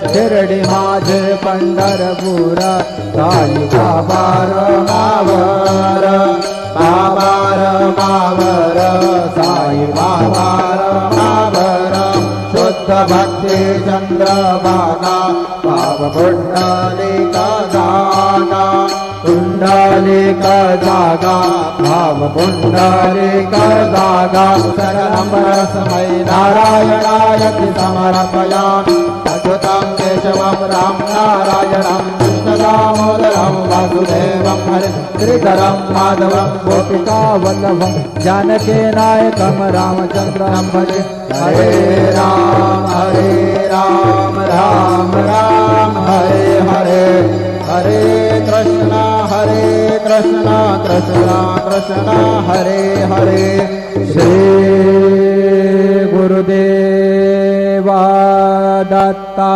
शिर्डी माझे पंढरपूर साई बाबार मावर बाबार मावर साई बाबार मावर शुद्ध भक्ती चंद्रभागा बाब पुंडलिक जागा पुंडलिक जागा भाव पुंडलिक जागा शरणं रसमय नारायणाय समर्पयामि अच्युतं केशवं राम नारायणं कृष्णदामोदरं वासुदेवं हरे श्रीधरं माधवं गोपिका वल्लभं जानकी नायकं रामचन्द्रं भजे हरे राम राम राम हरे हरे हरे कृष्णा कृष्णा कृष्णा हरे हरे श्री गुरुदेवा दत्ता।